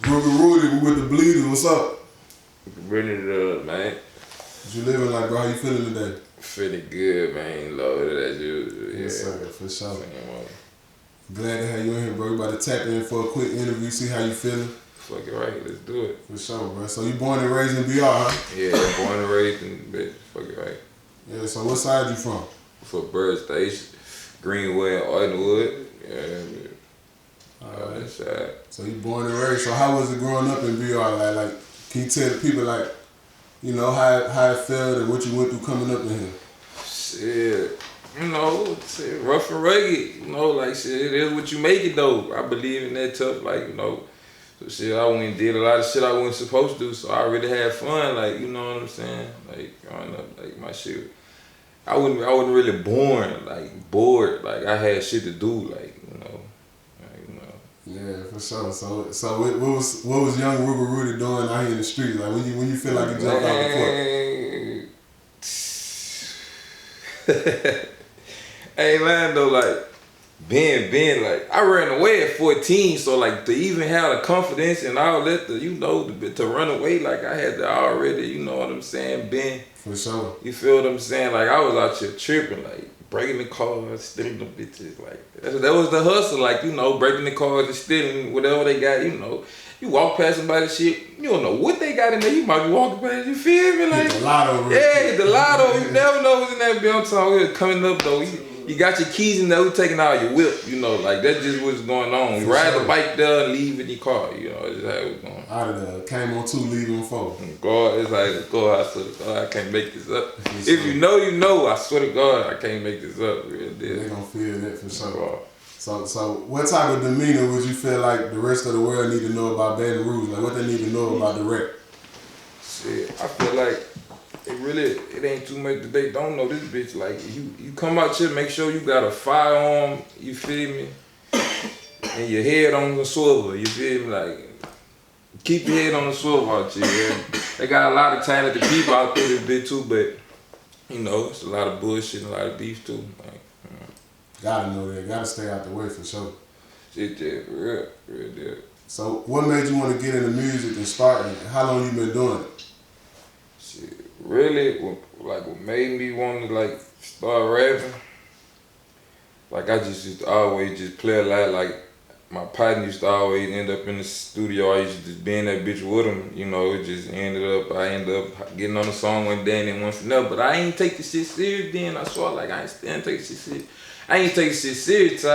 Ruger Rudy, we with the Bleedaz. What's up? Bring it up, man. What you living like, bro? How you feeling today? Feeling good, man. Loaded as usual. Yes, sir, for sure. Same Glad to have you in here, bro. You about to tap in for a quick interview, see how you feeling. Fuck it right, let's do it. For sure, bro. So you born and raised in BR, huh? Yeah, born and raised in bitch. Fuck it right. Yeah, so what side you from? For Bird Station, Greenwood, Ardenwood. Yeah, Alright. that side. So you born and raised. So how was it growing up in BR? Like, can you tell the people, like, you know, how it felt and what you went through coming up in here? Shit. You know, shit, rough and rugged, you know, like shit, it is what you make it though. I believe in that tough, like, you know. So shit, I went and did a lot of shit I wasn't supposed to do, so I really had fun, like, you know what I'm saying? Like, growing up, like, my shit, I wasn't really bored, like, I had shit to do, like, you know. Yeah, for sure. So what was young Ruger Rudy doing out here in the streets? Like, when you feel like you jumped out the court? Hey man, though, like, being like, I ran away at 14, so like to even have the confidence and all that, to run away, like I had to already, you know what I'm saying, been. For sure. You feel what I'm saying? Like I was out here tripping, like breaking the cars, stealing them bitches, like that was the hustle, like, you know, breaking the cars and stealing whatever they got, you know. You walk past somebody's shit, you don't know what they got in there. You might be walking past, you feel me? Like, hit the lotto. Yeah, the lotto. You never know what's in that bill. I'm talking coming up though. You got your keys in there, we taking out your whip, you know, like that's just what's going on. You ride the bike there and leave in your car, you know, that's how it's going. Out of there, came on 2, leaving 4. God, it's like, God, I swear to God, I can't make this up. If you know, you know, I swear to God, I can't make this up, real deal. They gonna feel that for sure. So what type of demeanor would you feel like the rest of the world need to know about Baton Rouge? Like what they need to know about the rap? Shit, I feel like it ain't too much that they don't know this bitch. Like you come out here, make sure you got a firearm, you feel me? And your head on the swivel, you feel me? Like keep your head on the swivel out here. Yeah? They got a lot of talented people out there this bitch too, but you know, it's a lot of bullshit and a lot of beef too. Like, gotta know that, gotta stay out the way for sure. Shit, yeah, real deal. So what made you want to get into music and start it? How long you been doing it? Shit, really, what made me want to like start rapping, like I just used to always just play a lot. Like my partner used to always end up in the studio. I used to just be in that bitch with him. You know, it just I ended up getting on the song one day and then one from there. But I ain't take the shit serious then. I saw like I ain't take shit serious. I ain't take shit serious till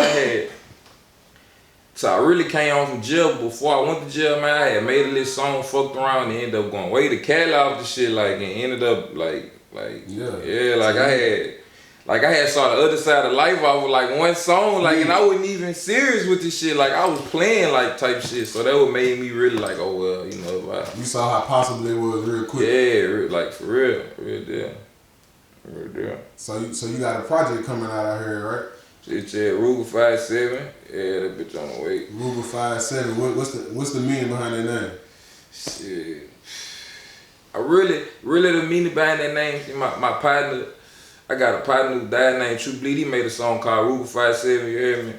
I really came home from jail. Before I went to jail, man, I had made a little song, fucked around, and ended up going way to Cali off the shit, like, and ended up like I had saw the other side of life off with like one song, like, and I wasn't even serious with this shit, like I was playing like type shit. So that what made me really like, oh well, you know. You saw how possible it was real quick. Yeah, like for real deal. So you got a project coming out here, right? It's Ruger 57. Yeah, that bitch on the way. Ruger 57. What's the meaning behind that name? Shit. I really the meaning behind that name. See, my partner, I got a partner who died named True Bleed. He made a song called Ruger 57. You hear me?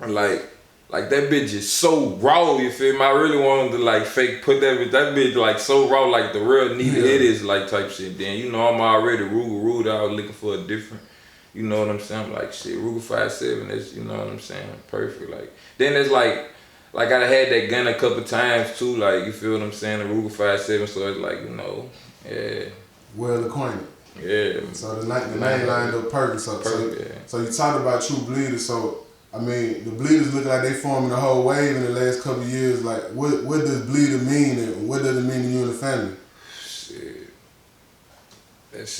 And like that bitch is so raw, you feel me? I really wanted to like fake put that bitch like so raw, like the real Nita It is like type shit. Then you know I'm already Ruger Rudy. I was looking for a different, you know what I'm saying? I'm like shit, Ruger 57. That's, you know what I'm saying? Perfect. Like then it's like I had that gun a couple times too. Like you feel what I'm saying? The Ruger 57. So it's like, you know, yeah. Well acquainted. Yeah. So the name lined up perfect. So you talked about True Bleedaz. So I mean, the Bleedaz look like they forming a whole wave in the last couple of years. Like, what does Bleedaz mean, and what does it mean to you and the family? Shit, that's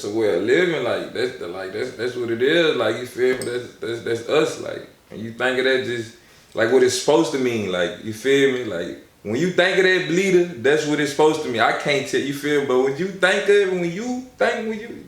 a way of living. Like that's what it is. Like you feel me? That's us. Like, and you think of that just like what it's supposed to mean. Like you feel me? Like when you think of that Bleedaz, that's what it's supposed to mean. I can't tell you feel me, but when you think of it,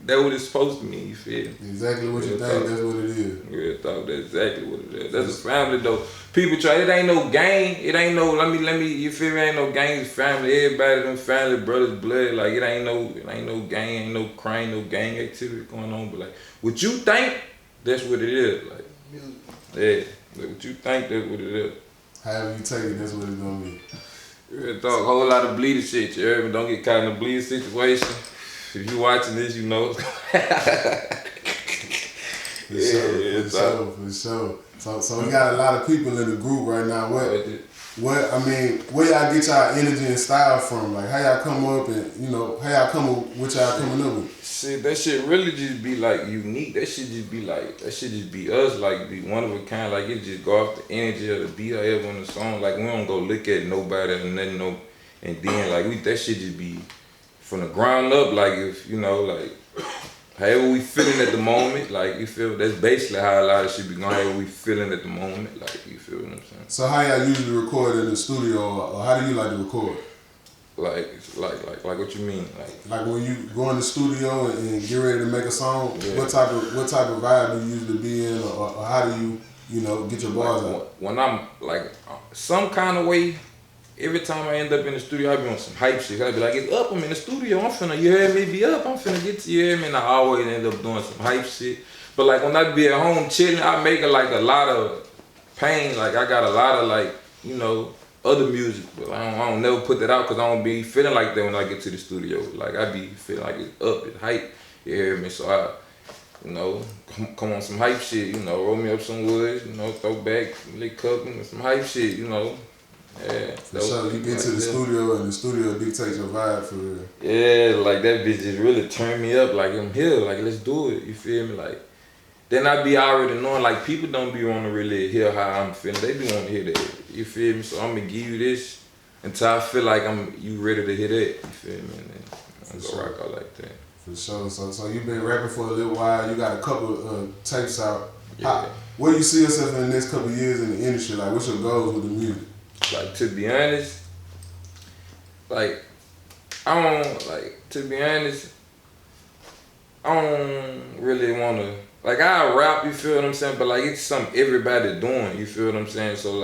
that's what it's supposed to mean. You feel me? Exactly what you think. That's what it is. Real talk. That's exactly what it is. That's a family though. People try. It ain't no gang. It ain't no. Let me. You feel me? Ain't no gang. It's family. Everybody, them family, brothers, blood. Like it ain't no gang. Ain't no crime. No gang activity going on. But like what you think, that's what it is. Like yeah. Like what you think, that's what it is. However you take it, that's what it's gonna be. Real talk, whole lot of Bleedaz shit, you heard me? Don't get caught in a Bleedaz situation. If you watching this, you know. For sure. So we got a lot of people in the group right now. Where y'all get y'all energy and style from? Like how y'all come up and how y'all come with y'all coming up with? Shit, that shit really just be like unique. That shit just be us, like be one of a kind. Like it just go off the energy of the beat or ever on the song. Like we don't go look at nobody or nothing, and then like that shit just be from the ground up. Like if like however we feeling at the moment, like you feel that's basically how a lot of shit be going. However we feeling at the moment, like you feel what I'm saying. So how y'all usually record in the studio, or how do you like to record? Like what you mean? Like when you go in the studio and get ready to make a song, what type of vibe do you usually be in, or how do you get your bars out? When I'm like some kind of way, every time I end up in the studio, I be on some hype shit. I be like, it's up, I'm in the studio, I'm finna, you hear me, be up, I'm finna get to you, hear me, and I always end up doing some hype shit. But like when I be at home chilling, I make a lot of pain. Like I got a lot of other music, but I don't never put that out because I don't be feeling like that when I get to the studio. Like I be feeling like it's up, it's hype, you hear me? So I, come on some hype shit, roll me up some wood, throw back, lick up and some hype shit, Yeah. For sure, you get to the studio and the studio dictates your vibe for real. Yeah, like that bitch just really turned me up. Like I'm here, like let's do it. You feel me? Like then I be already knowing like people don't be wanting to really hear how I'm feeling. They be wanting to hear that. You feel me? So I'm gonna give you this until I feel like you ready to hear that. You feel me? And then I'm gonna rock out like that. For sure. So you've been rapping for a little while. You got a couple tapes out. Yeah. Where you see yourself in the next couple of years in the industry? Like what's your goals with the music? Like to be honest, I don't really wanna I rap, you feel what I'm saying, but it's something everybody doing, you feel what I'm saying? So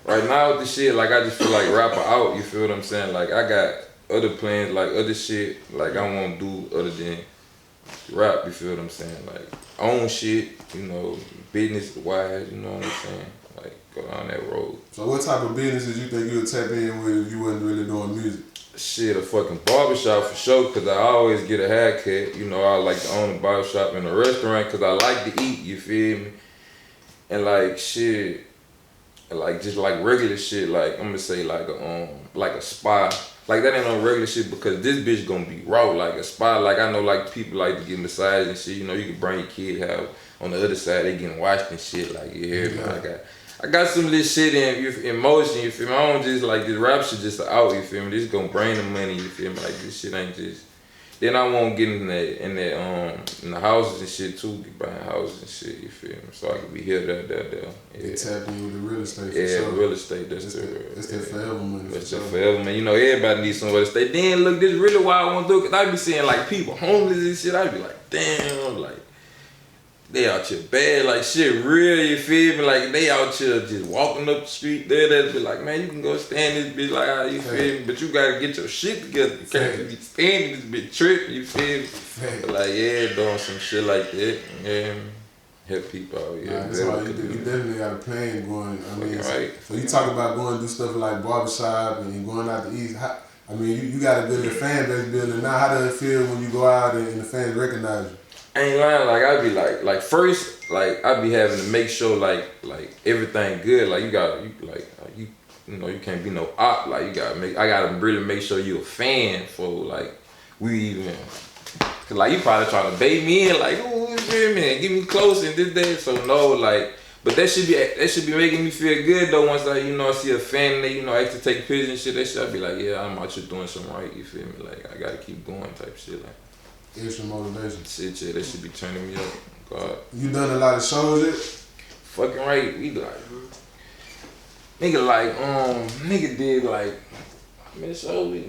right now with the shit, I just feel like rapper out, you feel what I'm saying? I got other plans, other shit, I wanna do other than rap, you feel what I'm saying? Own shit, business wise, you know what I'm saying? Go down that road. So what type of businesses you think you'd tap in with if you wasn't really doing music? Shit, a fucking barbershop for sure, cause I always get a haircut. I like to own a barbershop and a restaurant cause I like to eat, you feel me? And shit, just regular shit, I'm gonna say a spa. That ain't no regular shit because this bitch gonna be raw, a spa. I know people like to get massage and shit, you can bring your kid, have on the other side they getting washed and shit, you hear me? I got some of this shit in motion, you feel me? I don't just this rap shit just out, you feel me? This gonna bring the money, you feel me? This shit ain't just. Then I won't get in the houses and shit too, get buying houses and shit, you feel me? So I can be here, there. Yeah. They tap in with the real estate. Yeah, sure. Real estate, that's that forever money. That's that forever, man. Everybody needs somewhere to stay. Then look, this is really why I want to do it, cause I be seeing people homeless and shit. I be like, damn, they out here bad, shit real, you feel me? They out here just walking up the street there, that be man, you can go stand this bitch how you feel me? But you gotta get your shit together. You can't be standing this bitch tripping, you feel me? But doing some shit like that, yeah. Help people out, yeah. Right, so you definitely got a plan going. Right. So you talk about going to do stuff like barbershop and going out to eat. You got a good fan base building now. How does it feel when you go out and the fans recognize you? I ain't lying, I be first, I be having to make sure everything good, you can't be no op, I gotta really make sure you a fan for we even, cause you probably trying to bait me in, ooh, you feel me, get me close and this, so no, but that should be making me feel good though once I see a fan and they, actually take pictures and shit, that shit, I be yeah, I'm out here doing something right, you feel me, I gotta keep going type shit, extra motivation. Shit, yeah, that should be turning me up. God. You done a lot of shows yet? Fucking right. We nigga did how many shows we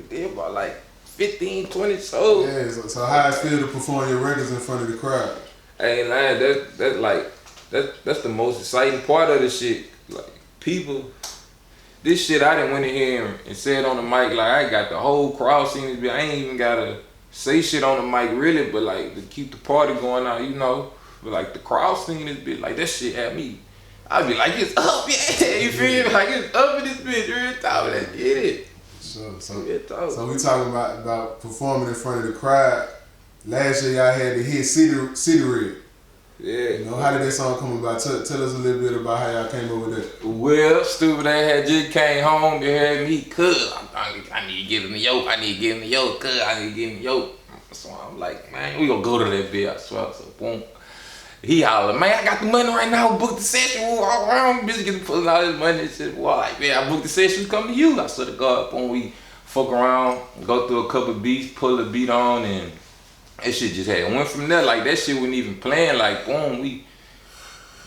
did about 15, 20 shows. Yeah, so how it feel to perform your records in front of the crowd? I ain't lying, that's the most exciting part of the shit. People, this shit I done went in here and said on the mic, I got the whole crowd singing this bitch. I ain't even gotta say shit on the mic really, but to keep the party going out, But the crowd singing this bitch, that shit had me. I be like, it's up, yeah. You feel me? Like it's up in this bitch. Real talk, let's get it. Sure. So we talking about performing in front of the crowd. Last year y'all had the hit City Red. Yeah. You know, how did that song come about? Tell us a little bit about how y'all came up with that. Well, stupid ass had just came home. They had me, cuz I need to get in the yoke. I need to get in the yoke, cuz I need to get in the yoke. So I'm like, man, we gonna go to that bitch, I swear. So boom. He hollered, man, I got the money right now. Book the session. All around, busy getting pulling all this money and shit. Well, like, man, I booked the session. Come to you. I swear to God, boom, we fuck around, go through a couple beats, pull the beat on, and that shit just had went from there. Like that shit wasn't even playing. Like boom, we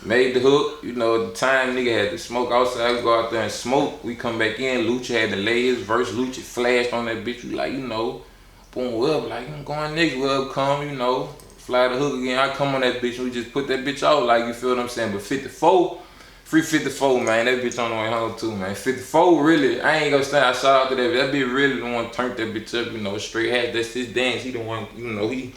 made the hook. You know, at the time nigga had to smoke outside. We go out there and smoke. We come back in. Lucha had to lay his verse. Lucha flashed on that bitch. We like, you know, boom, we'll like I'm going next. We'll come, you know, fly the hook again. I come on that bitch. We just put that bitch out. Like you feel what I'm saying? But 54. Free 54, man. That bitch on the way home too, man. 54 really, I ain't gonna stand. I shout out to that. That bitch really the one turned that bitch up, you know, straight hat. That's his dance. He the one, you know, you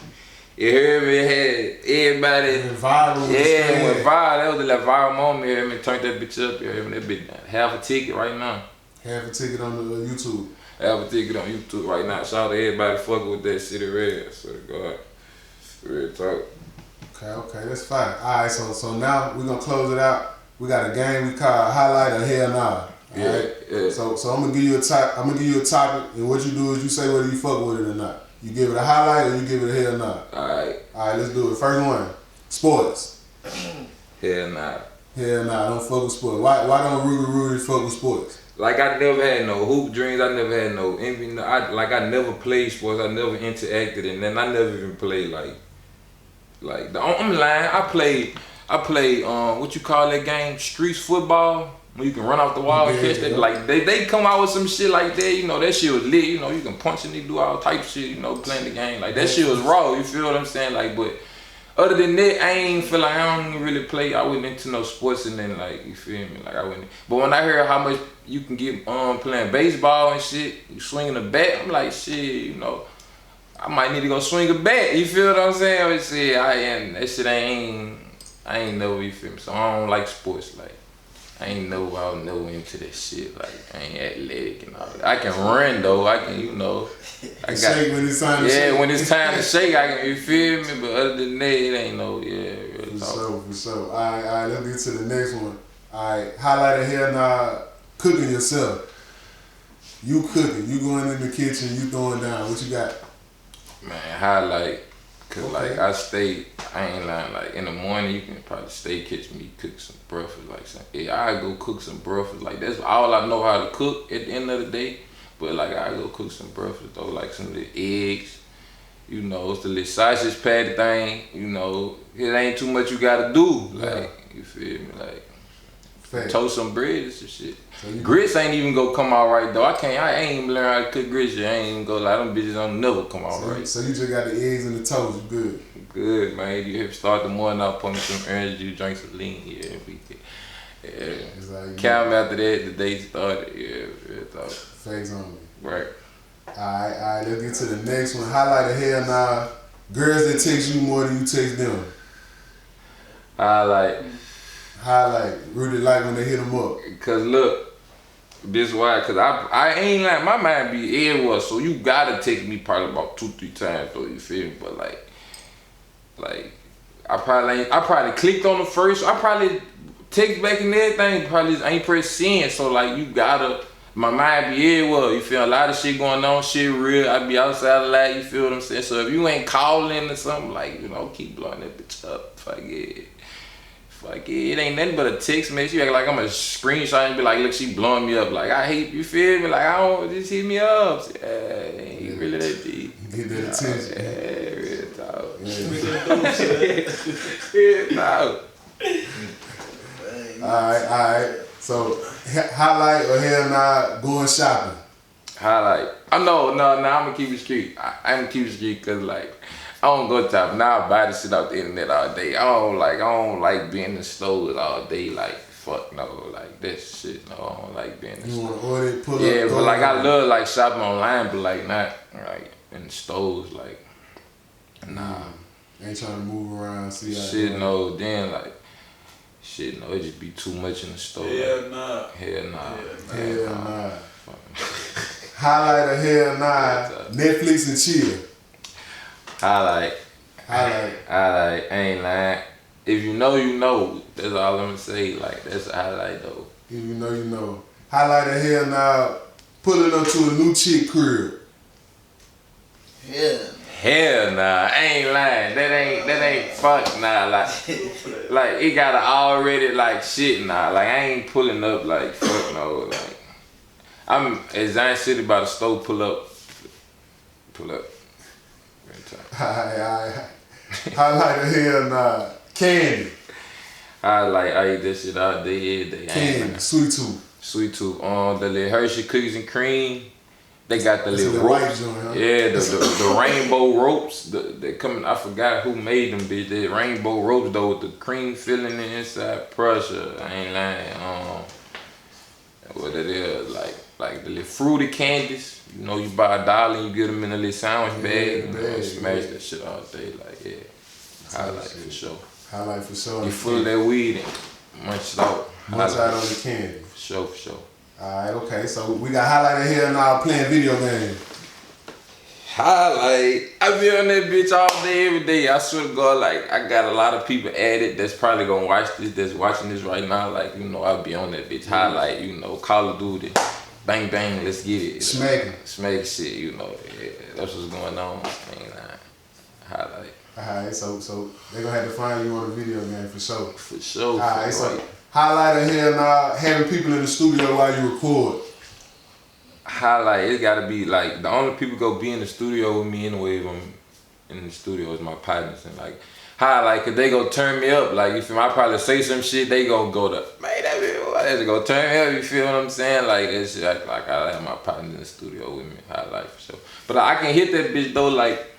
heard me, had everybody. It went viral. Yeah, it went viral. That was the viral moment. You heard me, turned that bitch up. You heard me, that bitch half a ticket right now. Half a ticket on the YouTube. Half a ticket on YouTube right now. Shout out to everybody fucking with that City Red. I swear to God. Real talk. Okay, that's fine. Alright, so now we're gonna close it out. We got a game we call Highlight or Hell Nah. Yeah. So I'm gonna give you a topic, and what you do is you say whether you fuck with it or not. You give it a highlight or you give it a hell nah. Alright, let's do it. First one, sports. hell nah. Hell nah, don't fuck with sports. Why don't Ruger Rudy fuck with sports? Like I never had no hoop dreams. I never had no envy. I never played sports. I never interacted, and then I never even played I'm lying. I played what you call that game? Streets football. When you can run off the wall and catch that. Yeah. Like they come out with some shit like that. You know that shit was lit. You know you can punch and they do all type of shit. You know playing the game like that shit was raw. You feel what I'm saying? Like but. Other than that, I ain't feel like I don't really play. I wasn't into no sports and then like you feel me, like I wouldn't. But when I heard how much you can get playing baseball and shit, you swinging a bat, I'm like shit, you know, I might need to go swing a bat. You feel what I'm saying? But shit, that shit I ain't never, you feel me. So I don't like sports like. I ain't never into that shit. Like I ain't athletic and all that. I can run though. I can, you know. I got shake when it's time to shake. Yeah, when it's time to shake, I can. You feel me? But other than that, it ain't no. Yeah, for sure. All right. Let's get to the next one. All right, highlight of hell nah, cooking yourself. You cooking. You going in the kitchen. You throwing down. What you got? Man, highlight. Cause like I ain't lying, like in the morning you can probably catch me cook some breakfast, like I go cook some breakfast, like that's all I know how to cook at the end of the day. But like I go cook some breakfast though, like some little eggs, you know, it's the little sausage patty thing, you know, it ain't too much you gotta do, like you feel me, like toast some bread and some shit. So grits ain't even gonna come out right though. I ain't even learn how to cook grits yet. I ain't even gonna lie, them bitches don't never come out right. So you just got the eggs and the toast, you good? Good, man. You start the morning out, put me some energy, drink some lean, Count after that, the day started, Facts on me. Right. Alright, let's get to the next one. Highlight of hell nah, girls that text you more than you text them. Highlight, Rudy like when they hit them up. Cause look, this why, cause I ain't like my mind be everywhere, so you gotta text me probably about 2-3 times though, you feel me? But like I probably clicked on the first, I probably text back and everything, probably ain't press send, so like you gotta, my mind be everywhere, you feel a lot of shit going on, shit real, I be outside a lot, you feel what I'm saying? So if you ain't calling or something, like, you know, keep blowing that bitch up, it ain't nothing but a text message. You act like I'm a screenshot and be like, look, she blowing me up. Like, I hate, you feel me? Like, I don't, just hit me up. Ain't really that deep. Get that attention. Real talk. Alright. So, highlight or hell nah, going shopping? Highlight. No, I'm gonna keep it street. I'm gonna keep it street because, like, I don't go top. Now I buy the shit off the internet all day. I don't like being in the stores all day. Like fuck no, like that shit. No, I don't like being in the store. You wanna order it, pull up. Yeah, but like I love like shopping online, but like not like in the stores. Like nah. Ain't trying to move around. See how shit. No, then like Shit, no, it just be too much in the store. Hell nah. Hell nah. Hell nah. Highlight of hell nah. Netflix and chill. Highlight. Highlight. I ain't lying. If you know, you know. That's all I'm gonna say. Like, that's a highlight though. If you know, you know. Highlight of hell nah. Pulling up to a new chick crib. Yeah. Hell nah, I ain't lying. That ain't fuck nah. Like it gotta already like shit nah. Like I ain't pulling up like fuck no. Like I'm at Zion City by the store. Pull up. Highlight of hell nah. Candy. I eat that shit all day, every day. Candy. Sweet tooth. Sweet tooth. The little Hershey cookies and cream. They got the That's little white ropes. joint, huh? Yeah, the rainbow ropes. They coming. I forgot who made them, bitch. The rainbow ropes though with the cream filling in the inside. Pressure. I ain't lying. What it is like the little fruity candies. You know, you buy $1 and you get them in a little sandwich bag. You know, smash that shit all day. Like highlight for sure. Highlight for sure. You full of that weed and munch it out. Munch out on the candy. For sure. Alright, okay. So we got highlight of hell now playing video games. Highlight. I be on that bitch all day, every day. I swear to God, like I got a lot of people added that's probably gonna watch this, that's watching this right now. Like, you know, I'll be on that bitch. Highlight, you know, Call of Duty. Bang bang, let's get it. Smack shit, you know. Yeah, that's what's going on. Highlight. Alright, so they gonna have to find you on the video game for sure. For sure. Alright, so highlight of hell now, having people in the studio while you record. Highlight, it gotta be like the only people go be in the studio with me anyway if I'm in the studio is my partners, and like highlight, cause they go turn me up. Like, you feel me? I probably say some shit, they go to, man, that bitch go turn me up, you feel what I'm saying? Like that shit, like I have my partners in the studio with me. Highlight for sure. But I can hit that bitch though, like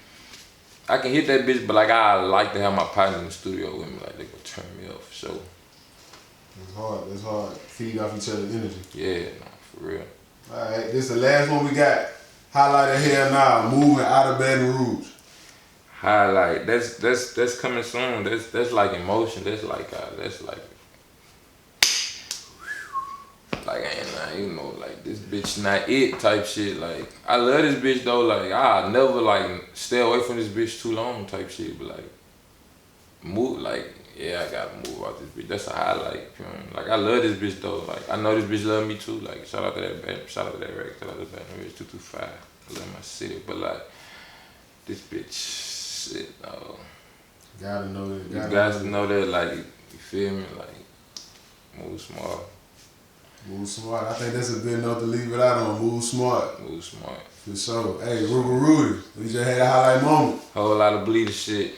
I can hit that bitch, but like I like to have my partners in the studio with me, like they go turn me up for sure. It's hard. Feed off each other's energy. Yeah, no, for real. Alright, this is the last one we got. Highlight of hell now, moving out of Baton Rouge. Highlight, that's coming soon. That's like emotion. That's like I ain't lying, you know, like this bitch not it type shit. Like I love this bitch though. Like I'll never like stay away from this bitch too long type shit. But like move, like yeah, I gotta move out this bitch. That's a highlight. You know what I mean? Like I love this bitch though. Like I know this bitch love me too. Like shout out to that record. Shout out to Baton Rouge 225. I love my city. But like this bitch, shit, no. Gotta know that. You got to know that. Like you feel me? Like move smart. Move smart. I think that's a good note to leave it out on. Move smart. Move smart. For sure. Hey, Ruger Rudy. We just had a highlight moment. Whole lot of Bleedaz shit.